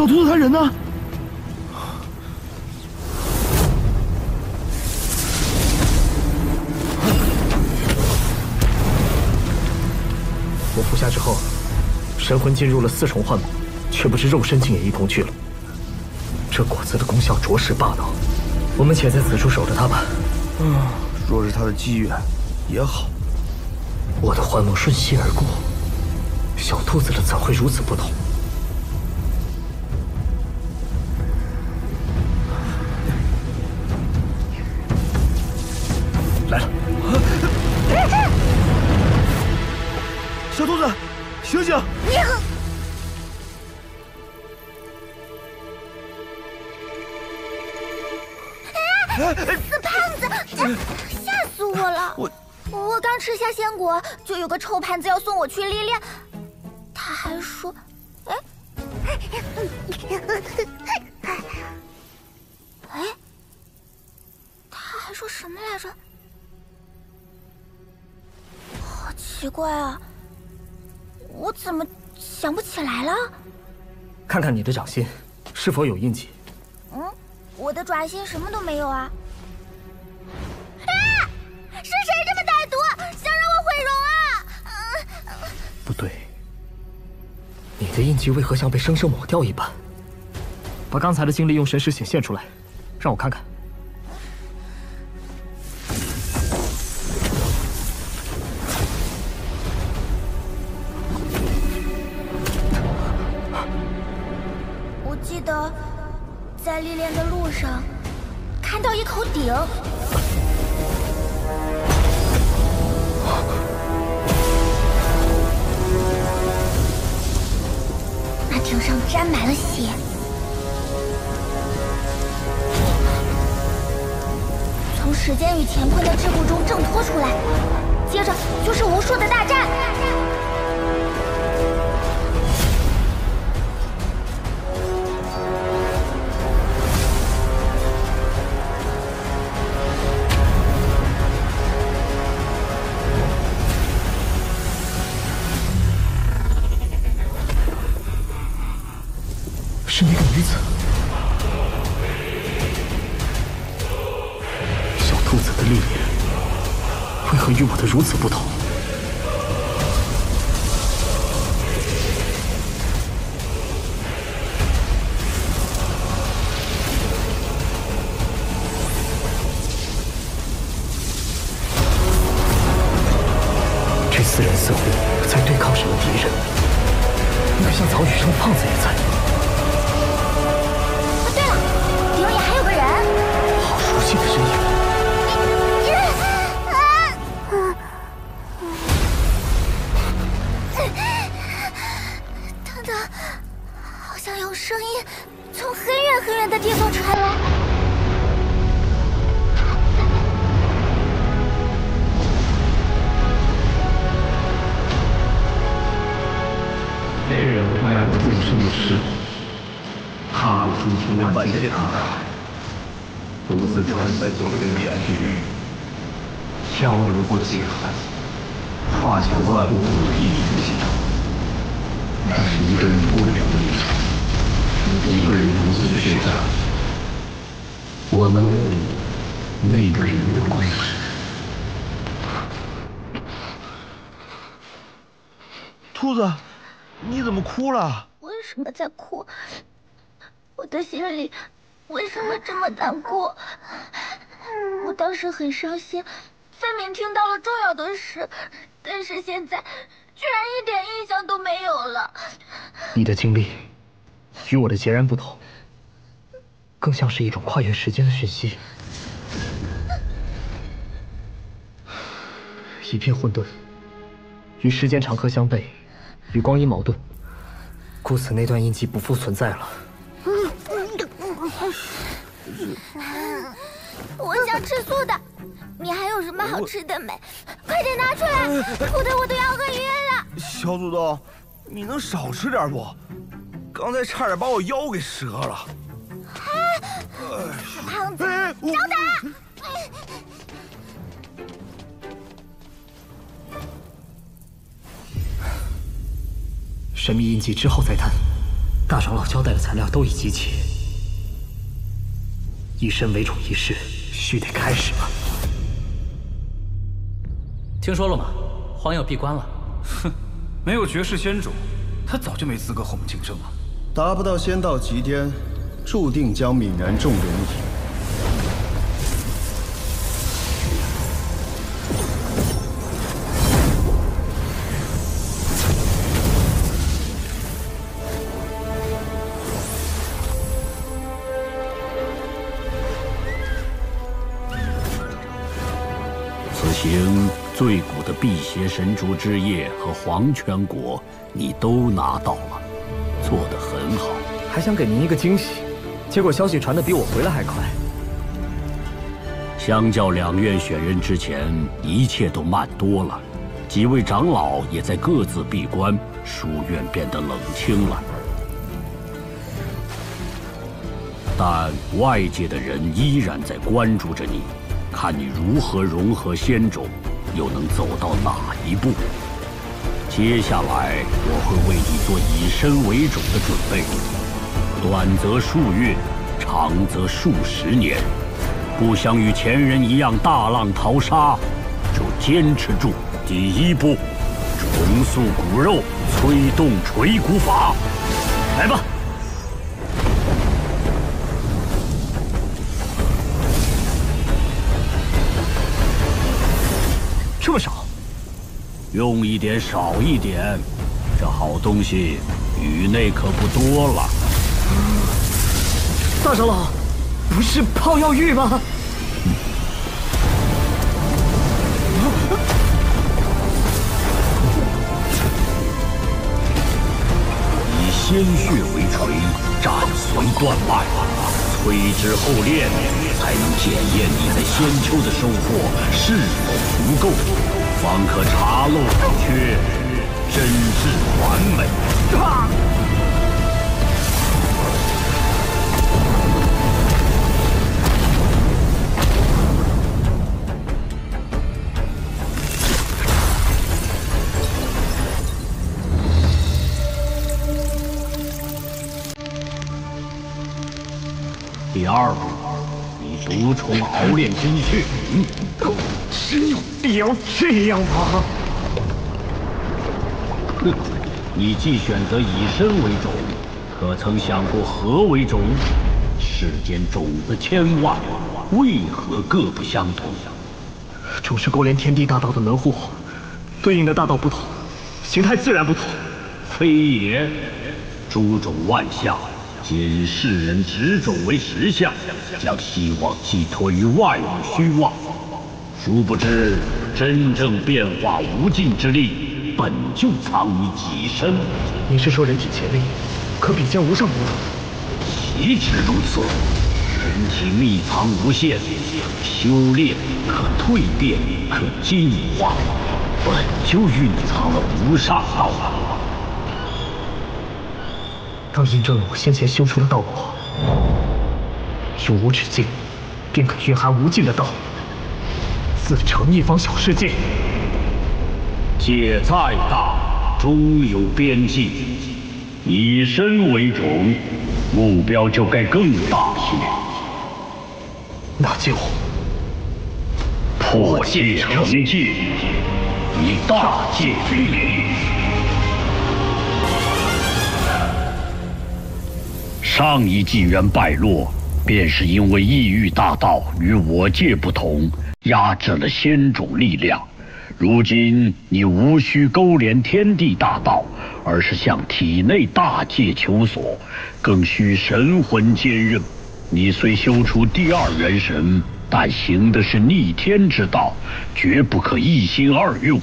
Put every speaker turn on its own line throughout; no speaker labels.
小兔子他人呢？
我服下之后，神魂进入了4重幻魔，却不知肉身竟也一同去了。这果子的功效着实霸道，我们且在此处守着它吧。
若是他的机缘，也好。
我的幻梦瞬息而过，小兔子的怎会如此不同？来了！
小兔子，醒醒！
死胖子，吓死我了！我刚吃下仙果，就有个臭盘子要送我去历练，他还说，他还说什么来着？好奇怪啊，我怎么想不起来了？
看看你的掌心，是否有印记？
我的爪心什么都没有啊！是谁这么歹毒，想让我毁容啊？
不对，你的印记为何像被生生抹掉一般？把刚才的经历用神识显现出来，让我看看。
我记得在历练的路上看到一口鼎。那鼎上沾满了血，从时间与乾坤的桎梏中挣脱出来，接着就是无数的大战。
是那个女子，小兔子的历练为何与我的如此不同？这4人似乎在对抗什么敌人，那个像曹雨生的胖子也在。熟悉的身影，
等等，好像有声音从很远很远的地方传来。
那人卖我众生的尸，踏入诸天万界大海。独自穿在走人面具，漂流过界海，化解万物的一途行。那是一个人不了的旅程，一个人独自血战，我们那个人的故事。
兔子，你怎么哭了？
为什么在哭？我的心里为什么这么难过？我当时很伤心，分明听到了重要的事，但是现在居然一点印象都没有了。
你的经历与我的截然不同，更像是一种跨越时间的讯息。一片混沌，与时间长河相悖，与光阴矛盾，故此那段印记不复存在了。
我想吃素的，你还有什么好吃的没？快点拿出来，哭得我都要饿晕了。
小祖宗，你能少吃点不？刚才差点把我腰给折了。
死胖子，找打！
神秘印记之后再谈，大长老交代的材料都已集齐，以身为主仪式须得开始了。
听说了吗？荒要闭关了。
哼，没有绝世仙种，他早就没资格和我们竞争了。
达不到仙道极巅，注定将泯然众人矣。
此行最古的辟邪神烛之业和黄泉果，你都拿到了，做得很好。
还想给您一个惊喜，结果消息传得比我回来还快。
相较两院选人之前，一切都慢多了。几位长老也在各自闭关，书院变得冷清了。但外界的人依然在关注着你。 看你如何融合仙种，又能走到哪一步？接下来我会为你做以身为种的准备，短则数月，长则数十年。不想与前人一样大浪淘沙，就坚持住第一步，重塑骨肉，催动锤骨法。来吧！
这么少，
用一点少一点，这好东西域内可不多了。
大长老，不是泡药浴吗？
以鲜血为锤，斩髓断脉，催之后炼，才能检验你在仙丘的收获是否足够，方可查漏补缺，真至完美。第二步，以毒虫熬炼精血。
真有必要这样吗？
哼，你既选择以身为种，可曾想过何为种？世间种子千万，为何各不相同？
种是勾连天地大道的门户，对应的大道不同，形态自然不同。
非也，诸种万象。 皆以世人执种为实相，将希望寄托于外物虚妄。殊不知，真正变化无尽之力，本就藏于己身。
你是说人体潜力可比肩无上魔种？
岂止如此，人体秘藏无限，修炼可蜕变，可进化，本就蕴藏了无上道。
当印证了我先前修出的道果，用无止境，便可蕴含无尽的道，自成一方小世界。
界再大，终有边际。以身为种，目标就该更大些。
那就
破界成界，以大界为领。 上一纪元败落，便是因为异域大道与我界不同，压制了仙种力量。如今你无需勾连天地大道，而是向体内大界求索，更需神魂兼任。你虽修出第二元神，但行的是逆天之道，绝不可一心二用。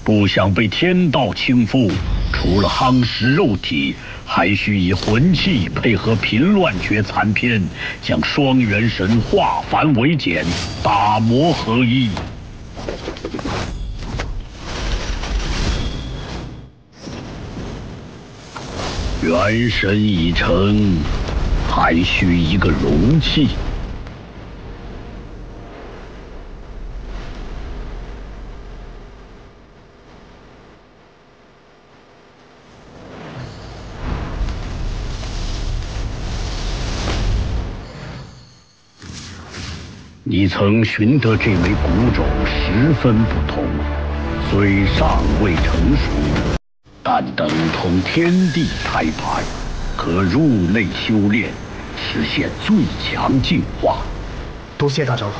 不想被天道倾覆，除了夯实肉体。 还需以魂气配合平乱诀残篇，将双元神化繁为简，打磨合一。元神已成，还需一个容器。你曾寻得这枚古种十分不同，虽尚未成熟，但等同天地胎盘，可入内修炼，实现最强进化。
多谢大长老。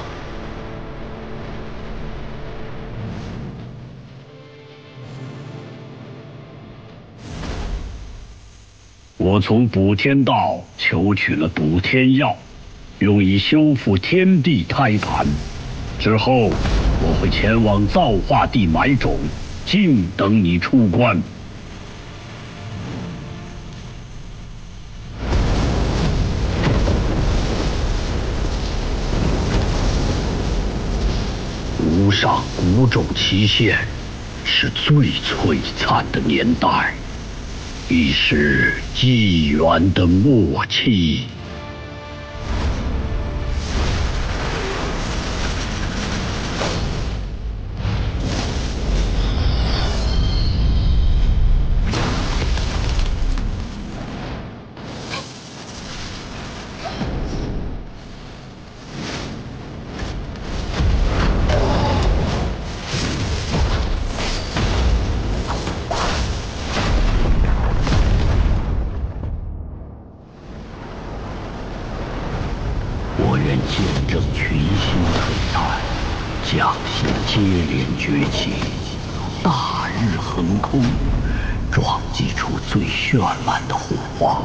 我从补天道求取了补天药，用以修复天地胎盘。之后，我会前往造化地埋种，静等你出关。无上古种期限是最璀璨的年代，亦是纪元的末期。我愿见证群星璀璨，将星接连崛起，大日横空，撞击出最绚烂的火花。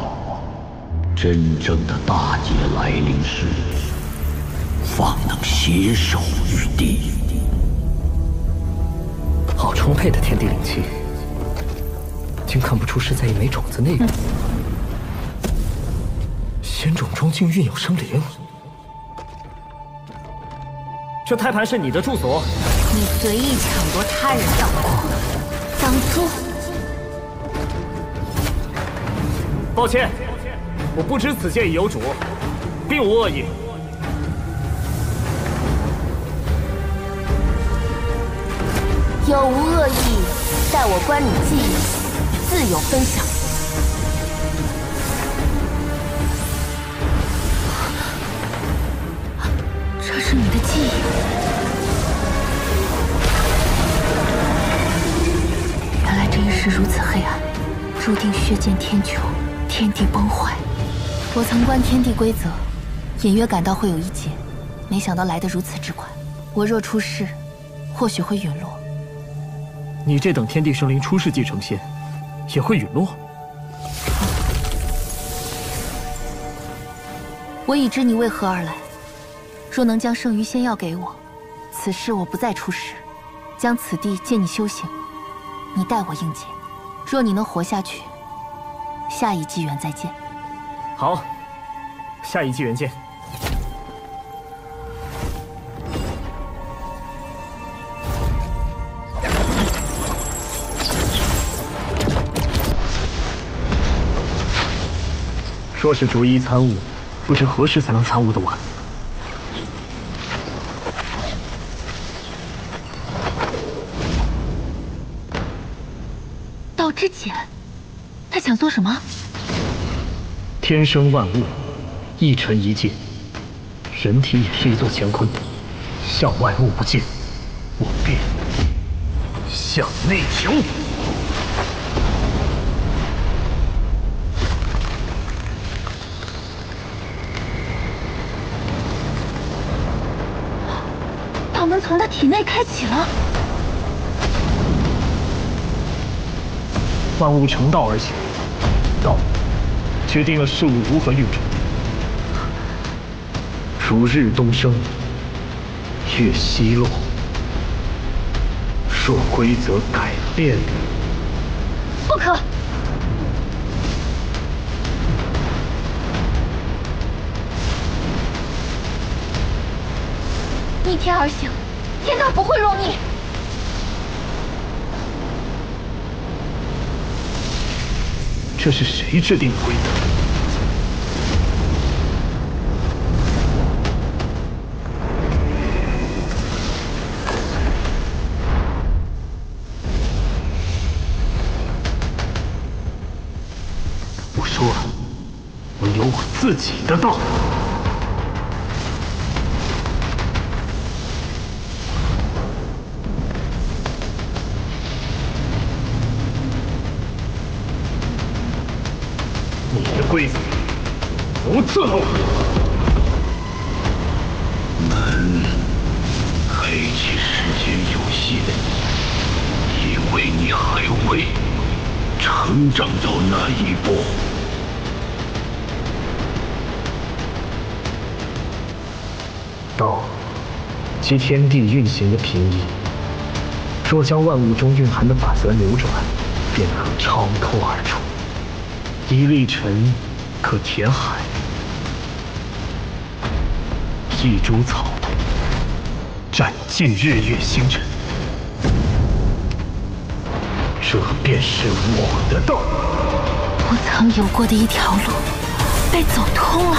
真正的大劫来临时，方能携手于地。
好充沛的天地灵气，竟看不出是在一枚种子内部。仙种中竟蕴有生灵。这胎盘是你的住所？
你随意抢夺他人药库，当猪！
抱歉，我不知此剑已有主，并无恶意。
有无恶意，待我观你技艺，自有分晓。这是你的记忆。原来这一世如此黑暗，注定血溅天穹，天地崩坏。我曾观天地规则，隐约感到会有一劫，没想到来得如此之快。我若出世，或许会陨落。
你这等天地生灵出世即成仙，也会陨落？
我已知你为何而来。若能将剩余仙药给我，此事我不再出世，将此地借你修行，你代我应劫。若你能活下去，下一机缘再见。
好，下一机缘见。说是逐一参悟，不知何时才能参悟得完。
道之简，他想做什么？
天生万物，一尘一界，人体也是一座乾坤，向外物不进，我便向内求。
道门从他体内开启了。
万物成道而行，道决定了事物如何运转。如日东升，月西落。若规则改变，
不可！逆天而行，天道不会容你。
这是谁制定的规则？我说了，我有我自己的道。规则，不自谋。
门开启时间有限，因为你还未成长到那一步。
道即天地运行的平易，若将万物中蕴含的法则扭转，便可超脱而出。一粒尘可填海，一株草占尽日月星辰。这便是我的道。
我曾有过的一条路，被走通了。